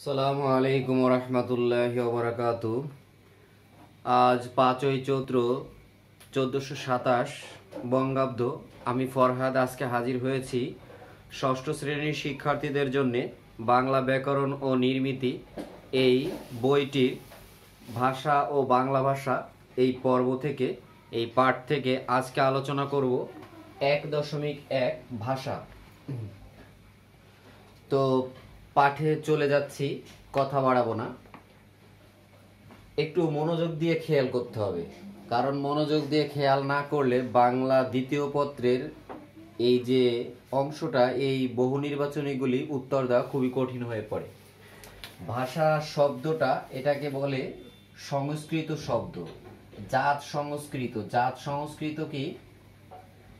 আসসালামু আলাইকুম রহমতুল্লাহি ওয়া বারাকাতুহু। আজ 5ই চৈত্র 1427 বঙ্গাব্দ। আমি ফরহাদ আজকে হাজির হয়েছি ষষ্ঠ শ্রেণীর শিক্ষার্থীদের জন্য বাংলা ব্যাকরণ ও নির্মিতি এই বইটির ভাষা ও বাংলা ভাষা এই পর্ব থেকে, এই পাঠ থেকে আজকে আলোচনা করব 1.1 ভাষা। তো পাঠে চলে যাচ্ছি, কথা বাড়াবো না, একটু মনোযোগ দিয়ে খেয়াল করতে হবে, কারণ মনোযোগ দিয়ে খেয়াল না করলে বাংলা দ্বিতীয় পত্রের এই যে অংশটা, এই বহু নির্বাচনীগুলি উত্তর দেওয়া খুবই কঠিন হয়ে পড়ে। ভাষা শব্দটা এটাকে বলে সংস্কৃত শব্দ, জাত সংস্কৃত। জাত সংস্কৃত কি?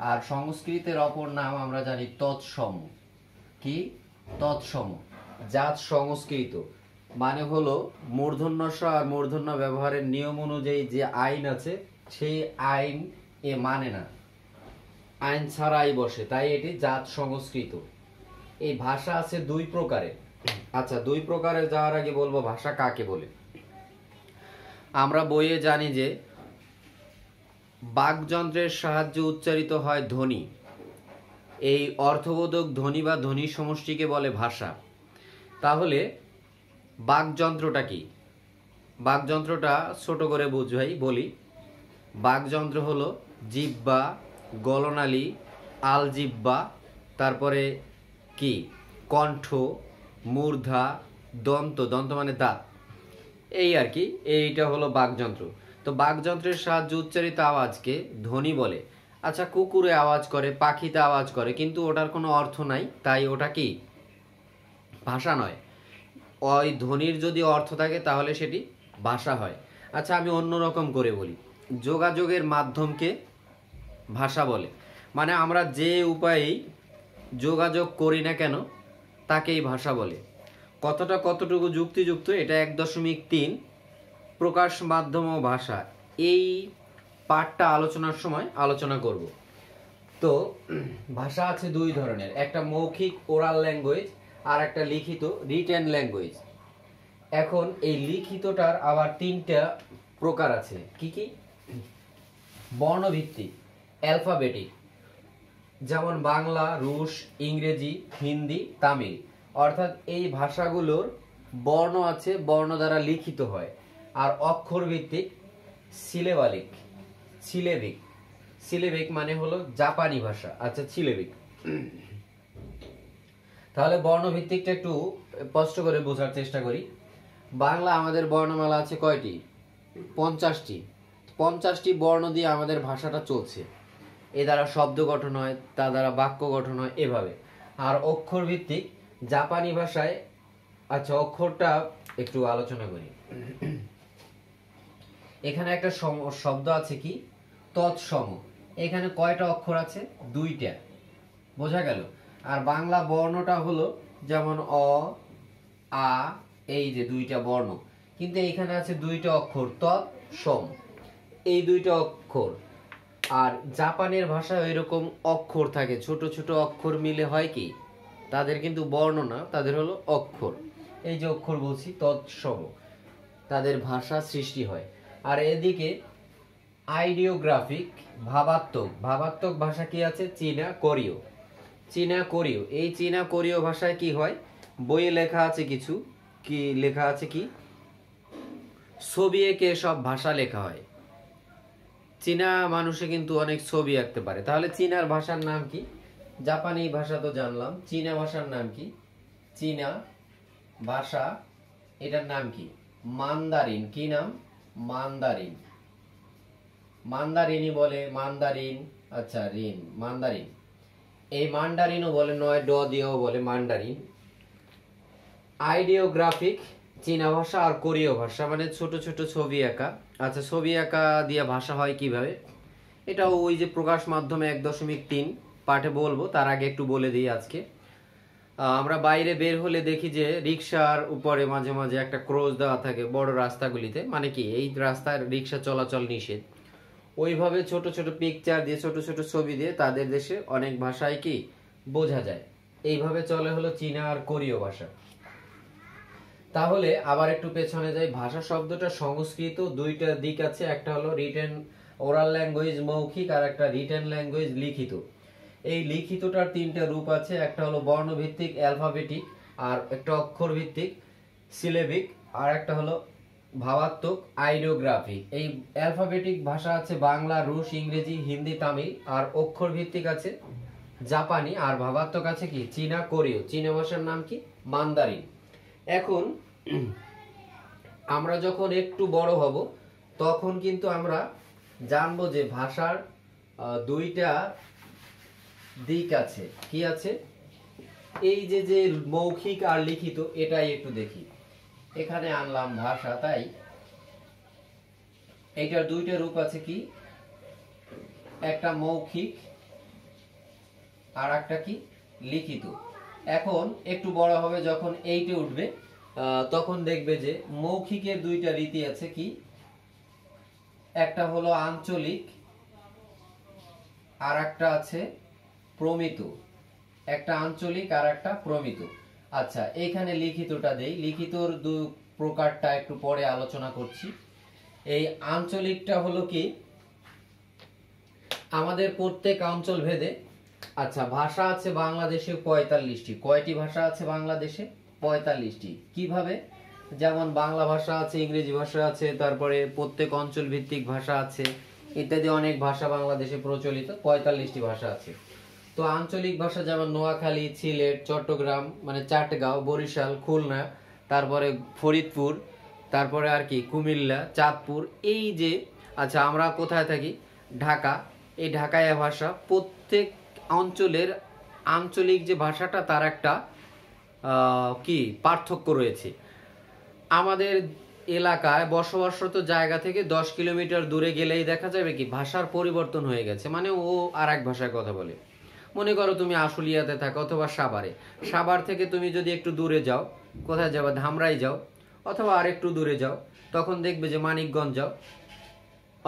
আর সংস্কৃতের অপর নাম আমরা জানি তৎসম। কি? তৎসম। জাত সংস্কৃত মানে হলো মূর্ধন্য স আর মূর্ধন্য ব্যবহারের নিয়ম অনুযায়ী যে আইন আছে সেই আইন এ মানে না, আইন ছাড়াই বসে, তাই এটি জাত সংস্কৃত। এই ভাষা আছে দুই প্রকারের। আচ্ছা, দুই প্রকারের যাওয়ার আগে বলবো ভাষা কাকে বলে। আমরা বইয়ে জানি যে বাকযন্ত্রের সাহায্যে উচ্চারিত হয় ধ্বনি। এই অর্থবোধক ধ্বনি বা ধ্বনি সমষ্টিকে বলে ভাষা। তাহলে বাকযন্ত্রটা কি? বাকযন্ত্রটা ছোট করে বলি। বাকযন্ত্র হলো জিহ্বা, গলনালী, আলজিহ্বা, তারপরে কি কণ্ঠ, মূর্ধা, দন্ত, দন্ত মানে দাঁত, এই আর কি, এইটা হলো বাকযন্ত্র। তো বাকযন্ত্রের সাহায্যে উচ্চারিত আওয়াজকে ধ্বনি বলে। আচ্ছা, কুকুরে আওয়াজ করে, পাখিতে আওয়াজ করে, কিন্তু ওটার কোনো অর্থ নাই, তাই ওটা কি? ভাষা নয়। ওই ধ্বনির যদি অর্থ থাকে তাহলে সেটি ভাষা হয়। আচ্ছা, আমি অন্যরকম করে বলি, যোগাযোগের মাধ্যমকে ভাষা বলে। মানে আমরা যে উপায়েই যোগাযোগ করি না কেন তাকেই ভাষা বলে। কতটুকু যুক্তিযুক্ত এটা 1.3 প্রকাশ মাধ্যম ও ভাষা, এই পাঠটা আলোচনার সময় আলোচনা করব। তো ভাষা আছে দুই ধরনের, একটা মৌখিক ওরাল ল্যাঙ্গুয়েজ আর একটা লিখিত রিটেন ল্যাঙ্গুয়েজ। এখন এই লিখিতটার আবার 3টা প্রকার আছে। কি কি? বর্ণভিত্তিক, অ্যালফাবেটিক, যেমন বাংলা, রুশ, ইংরেজি, হিন্দি, তামিল। অর্থাৎ এই ভাষাগুলোর বর্ণ আছে, বর্ণ দ্বারা লিখিত হয়। আর অক্ষর ভিত্তিক, সিলেবালিক, সিলেবিক। সিলেবিক মানে হলো জাপানি ভাষা। আচ্ছা, সিলেবিক। তাহলে বর্ণভিত্তিকটা একটু স্পষ্ট করে বোঝার চেষ্টা করি। বাংলা আমাদের বর্ণমালা আছে কয়টি? 50টি। 50টি বর্ণ দিয়ে আমাদের ভাষাটা চলছে। এ দ্বারা শব্দ গঠন হয়, তা দ্বারা বাক্য গঠন হয়, এভাবে। আর অক্ষর ভিত্তিক জাপানি ভাষায়, আচ্ছা অক্ষরটা একটু আলোচনা করি। এখানে একটা শব্দ আছে কি? তৎসম। এখানে কয়টা অক্ষর আছে? 2টা। বোঝা গেল? আর বাংলা বর্ণটা হলো যেমন অ, আ, এই যে 2টা বর্ণ, কিন্তু এখানে আছে 2টা অক্ষর, তৎসম, এই 2টা অক্ষর। আর জাপানের ভাষায় এরকম অক্ষর থাকে, ছোট ছোট অক্ষর মিলে হয় কি, তাদের কিন্তু বর্ণ না, তাদের হলো অক্ষর। এই যে অক্ষর বলছি, তৎসম, তাদের ভাষা সৃষ্টি হয়। আর এদিকে আইডিওগ্রাফিক, ভাবাত্মক। ভাবাত্মক ভাষা কি আছে? চীনা, কোরীয়। চীনা কোরীয়। এই চীনা কোরীয় ভাষায় কি হয়? বইয়ে লেখা আছে কিছু, কি লেখা আছে কি, ছবি এঁকে সব ভাষা লেখা হয়। চীনা মানুষে কিন্তু অনেক ছবি আঁকতে পারে। তাহলে চীনার ভাষার নাম কি? জাপানি ভাষা তো জানলাম, চীনা ভাষার নাম কি? চীনা ভাষা, এটার নাম কি? মান্দারিন। কি নাম? মান্দারিন। মান্দারিনই বলে, মান্দারিন। আচ্ছা, রিন, মান্দারিন। এই মান্ডারিনও বলে, নয় ড দিয়েও বলে মান্ডারিন। আইডিওগ্রাফিক চীনা ভাষা আর কোরীয় ভাষা, মানে ছোট ছোট ছবি আঁকা। আচ্ছা, ছবি আঁকা দিয়ে ভাষা হয় কিভাবে, এটাও ওই যে প্রকাশ মাধ্যমে 1.3 পাঠে বলবো, তার আগে একটু বলে দিই। আজকে আমরা বাইরে বের হলে দেখি যে রিক্সার উপরে মাঝে মাঝে একটা ক্রস দেওয়া থাকে বড় রাস্তাগুলিতে, মানে কি এই রাস্তায় রিক্সা চলাচল নিষেধ। ওইভাবে ছোট ছোট পিকচার দিয়ে, ছোট ছোট ছবি দিয়ে তাদের দেশে অনেক ভাষায় কি বোঝা যায়। এইভাবে চলে হলো চীনা আর কোরীয় ভাষা। তাহলে আবার একটু পেছনে যাই। ভাষা শব্দটা সংস্কৃত, দুইটা দিক আছে, একটা হলো রিটেন ওরাল ল্যাঙ্গুয়েজ মৌখিক, আর একটা রিটেন ল্যাঙ্গুয়েজ লিখিত। এই লিখিতটার তিনটা রূপ আছে, একটা হলো বর্ণভিত্তিক অ্যালফাবেটিক, আর একটা অক্ষর ভিত্তিক সিলেবিক, আর একটা হলো ভাবাত্মক আইডিওগ্রাফিক। এই অ্যালফাবেটিক ভাষা আছে বাংলা, রুশ, ইংরেজি, হিন্দি, তামিল, আর অক্ষর ভিত্তিক আছে জাপানি, আর ভাবাত্মক আছে কি চীনা, কোরীয়। চীনা ভাষার নাম কি মান্দারিন। এখন আমরা যখন একটু বড় হব তখন কিন্তু আমরা জানবো যে ভাষার দুইটা দিক আছে। কি আছে? এই যে যে মৌখিক আর লিখিত, এটাই একটু দেখি। এখানে আনলাম ভাষা, তাই এইটার দুইটা রূপ আছে, কি একটা মৌখিক আর একটা কি লিখিত। এখন একটু বড় হবে যখন এইটে উঠবে তখন দেখবে যে মৌখিকের দুইটা রীতি আছে, কি একটা হলো আঞ্চলিক আর একটা আছে প্রমিত। একটা আঞ্চলিক আর একটা প্রমিত। আচ্ছা, এইখানে লিখিতটা দেই। লিখিতর দুই প্রকারটা একটু পরে আলোচনা করছি। এই আঞ্চলিকটা হলো কি আমাদের প্রত্যেক অঞ্চল ভেদে, আচ্ছা ভাষা আছে বাংলাদেশে 45টি। কয়টি ভাষা আছে বাংলাদেশে? 45টি। কিভাবে? যেমন বাংলা ভাষা আছে, ইংরেজি ভাষা আছে, তারপরে প্রত্যেক অঞ্চল ভিত্তিক ভাষা আছে, ইত্যাদি অনেক ভাষা বাংলাদেশে প্রচলিত। 45টি ভাষা আছে। তো আঞ্চলিক ভাষা যেমন নোয়াখালী, সিলেট, চট্টগ্রাম মানে চাটগাঁও, বরিশাল, খুলনা, তারপরে ফরিদপুর, তারপরে আর কি কুমিল্লা, চাঁদপুর, এই যে, আচ্ছা আমরা কোথায় থাকি? ঢাকা। এই ঢাকায় ভাষা, প্রত্যেক অঞ্চলের আঞ্চলিক যে ভাষাটা তার একটা কি পার্থক্য রয়েছে। আমাদের এলাকায় বসবাসরত জায়গা থেকে 10 কিলোমিটার দূরে গেলেই দেখা যাবে কি ভাষার পরিবর্তন হয়ে গেছে, মানে ও আর এক ভাষায় কথা বলে। মনে করো তুমি আশুলিয়াতে থাকো অথবা সাভারে। সাভার থেকে তুমি যদি একটু দূরে যাও, কোথায় যাবে? ধামরাই যাও, অথবা আর একটু দূরে যাও, তখন দেখবে যে মানিকগঞ্জ যাও,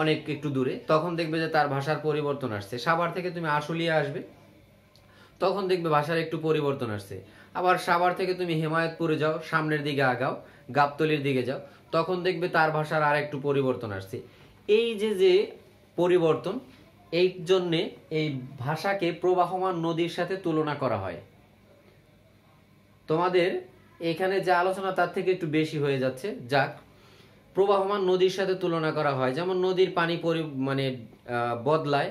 অনেক একটু দূরে, তখন দেখবে যে তার ভাষার পরিবর্তন আসছে। সাভার থেকে তুমি আশুলিয়া আসবে, তখন দেখবে ভাষার একটু পরিবর্তন আসছে। আবার সাভার থেকে তুমি হেমায়তপুরে যাও, সামনের দিকে আগাও, গাবতলীর দিকে যাও, তখন দেখবে তার ভাষার আর একটু পরিবর্তন আসছে। এই যে যে পরিবর্তন, এই জন্যে এই ভাষাকে প্রবাহমান নদীর সাথে তুলনা করা হয়। তোমাদের এখানে যে আলোচনা তার থেকে একটু বেশি হয়ে যাচ্ছে, যাক। প্রবাহমান নদীর সাথে তুলনা করা হয়, যেমন নদীর পানি বদলায়,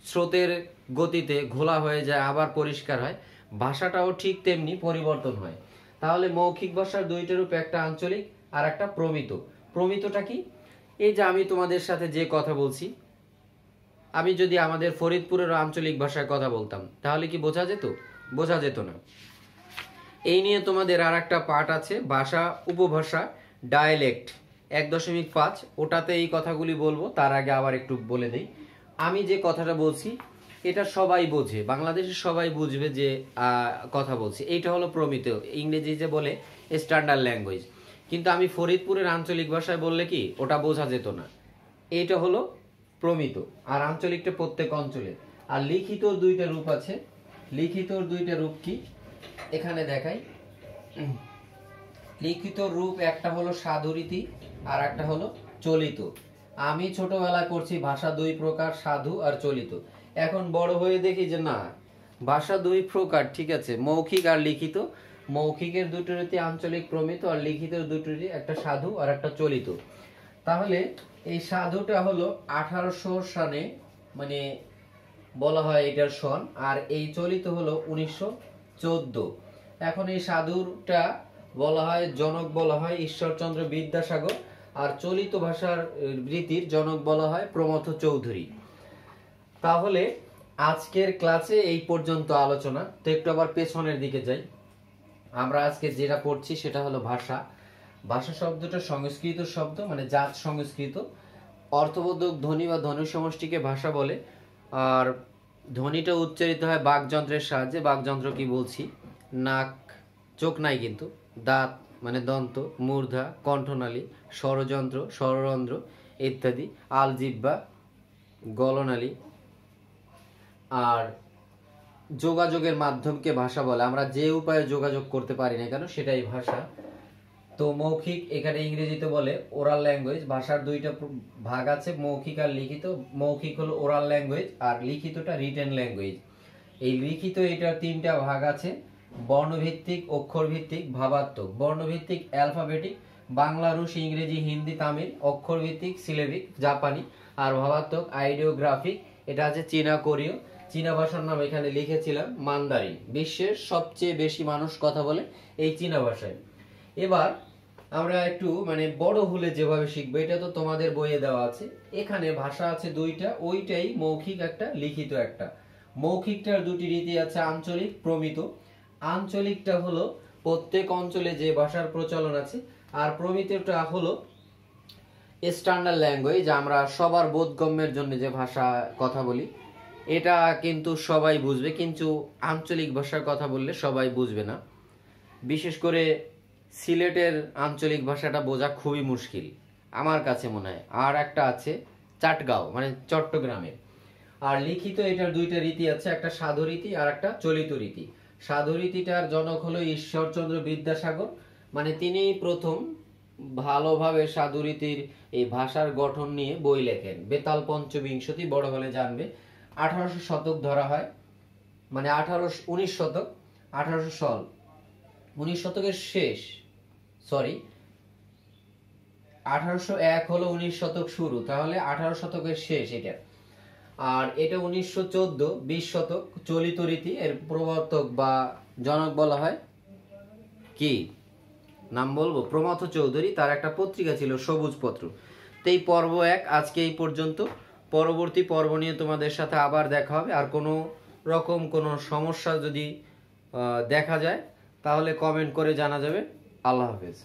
স্রোতের গতিতে ঘোলা হয়ে যায়, আবার পরিষ্কার হয়। ভাষাটাও ঠিক তেমনি পরিবর্তন হয়। তাহলে মৌখিক ভাষার দুইটা রূপ, একটা আঞ্চলিক আর একটা প্রমিত। প্রমিতটা কি? এই যে আমি তোমাদের সাথে যে কথা বলছি, আমি যদি আমাদের ফরিদপুরের আঞ্চলিক ভাষায় কথা বলতাম তাহলে কি বোঝা যেত? বোঝা যেত না। এই নিয়ে তোমাদের আর একটা পার্ট আছে, ভাষা উপভাষা ডায়ালেক্ট 1.5, ওটাতে এই কথাগুলি বলবো। তার আগে আবার একটু বলে দেই, আমি যে কথাটা বলছি এটা সবাই বোঝে, বাংলাদেশের সবাই বুঝবে যে কথা বলছি। এইটা হলো প্রমিত, ইংরেজি যে বলে স্ট্যান্ডার্ড ল্যাঙ্গুয়েজ। কিন্তু আমি ফরিদপুরের আঞ্চলিক ভাষায় বললে কি ওটা বোঝা যেত না। এইটা হলো প্রমিত, আর আঞ্চলিকটা প্রত্যেক অঞ্চলে। আর লিখিতর দুইটা রূপ আছে। লিখিতর দুইটা রূপ কি এখানে দেখাই। লিখিত রূপ একটা হলো সাধুরীতি আর একটা হলো চলিত। আমি ছোটবেলায় পড়ছি ভাষা দুই প্রকার, সাধু আর চলিত। এখন বড় হয়ে দেখি যে না, ভাষা দুই প্রকার, ঠিক আছে, মৌখিক আর লিখিত। মৌখিকের দুটো রীতি আঞ্চলিক প্রমিত, আর লিখিতের দুটো রীতি একটা সাধু আর একটা চলিত। তাহলে এই সাধুটা হলো 1800 সনে, মানে বলা হয় এটার সন, আর এই চলিত হলো 1914। এখন এই সাধুটা বলা হয় জনক, বলা হয় ঈশ্বরচন্দ্র বিদ্যাসাগর, আর চলিত ভাষার রীতির জনক বলা হয় প্রমথ চৌধুরী। তাহলে আজকের ক্লাসে এই পর্যন্ত আলোচনা। তো একটু আবার পেছনের দিকে যাই। আমরা আজকে যেটা পড়ছি সেটা হলো ভাষা। ভাষা শব্দটা সংস্কৃত শব্দ, মানে জাত সংস্কৃত। অর্থবোধক ধ্বনি বা ধ্বনি সমষ্টিকে ভাষা বলে। আর ধ্বনিটা উচ্চারিত হয় বাকযন্ত্রের সাহায্যে। বাকযন্ত্র কি বলছি? নাক, চোখ নাই কিন্তু, দাঁত মানে দন্ত, মূর্ধা, কণ্ঠনালী, স্বরযন্ত্র, স্বররন্ধ্র ইত্যাদি, আলজিহ্বা, গলনালী। আর যোগাযোগের মাধ্যমকে ভাষা বলে। আমরা যে উপায়ে যোগাযোগ করতে পারি না কেন সেটাই ভাষা। তো মৌখিক এখানে ইংরেজিতে বলে ওরাল ল্যাঙ্গুয়েজ। ভাষার দুইটা ভাগ আছে, মৌখিক আর লিখিত। মৌখিক হলো ওরাল ল্যাঙ্গুয়েজ আর লিখিতটা রিটেন ল্যাঙ্গুয়েজ। এই লিখিত এটার তিনটা ভাগ আছে, বর্ণভিত্তিক, অক্ষরভিত্তিক, ভাবাত্মক। বর্ণভিত্তিক অ্যালফাবেটিক, বাংলা, রুশ, ইংরেজি, হিন্দি, তামিল। অক্ষরভিত্তিক সিলেবিক, জাপানি। আর ভাবাত্মক আইডিওগ্রাফিক, এটা আছে চীনা, কোরীয়। চীনা ভাষার নাম এখানে লিখেছিলাম মান্দারিন। বিশ্বের সবচেয়ে বেশি মানুষ কথা বলে এই চীনা ভাষায়। এবার আমরা একটু মানে বড় হলে যেভাবে শিখবো, এটা তো তোমাদের বইয়ে দেওয়া আছে। এখানে ভাষা আছে দুইটা, ওইটাই মৌখিক একটা, লিখিত একটা। মৌখিকটার দুটি রীতি আছে, আঞ্চলিক, প্রমিত। আঞ্চলিকটা হলো প্রত্যেক অঞ্চলে যে ভাষার প্রচলন আছে, আর প্রমিতটা হলো স্ট্যান্ডার্ড ল্যাঙ্গুয়েজ, আমরা সবার বোধগম্যের জন্য যে ভাষা কথা বলি। এটা কিন্তু সবাই বুঝবে, কিন্তু আঞ্চলিক ভাষার কথা বললে সবাই বুঝবে না। বিশেষ করে সিলেটের আঞ্চলিক ভাষাটা বোঝা খুবই মুশকিল আমার কাছে মনে হয়। আর একটা আছে চাটগাঁও, মানে চট্টগ্রামের। আর লিখিত এটার দুইটা রীতি আছে, একটা সাধু রীতি আর একটা চলিত রীতি। সাধু রীতিটার জনক হলো ঈশ্বরচন্দ্র বিদ্যাসাগর, মানে তিনি প্রথম ভালোভাবে সাধু রীতির এই ভাষার গঠন নিয়ে বই লেখেন। বেতাল পঞ্চবিংশতি, বড় হলে জানবে। 1800 শতক ধরা হয়, মানে 19 শতক, 1800 সাল, 19 শতকের শেষ, সরি 1801 হলো 19 শতক শুরু, তাহলে 18 শতকের শেষ এটা। আর এটা 1914, 20 শতক চলিত রীতি। এর প্রবর্তক বা জনক বলা হয় কি, নাম বলবো, প্রমথ চৌধুরী। তার একটা পত্রিকা ছিল সবুজ পত্র। তো এই পর্ব 1 আজকে এই পর্যন্ত। পরবর্তী পর্ব নিয়ে তোমাদের সাথে আবার দেখা হবে। আর কোনো রকম কোনো সমস্যা যদি দেখা যায় তাহলে কমেন্ট করে জানা যাবে। আল্লাহ হাফেজ।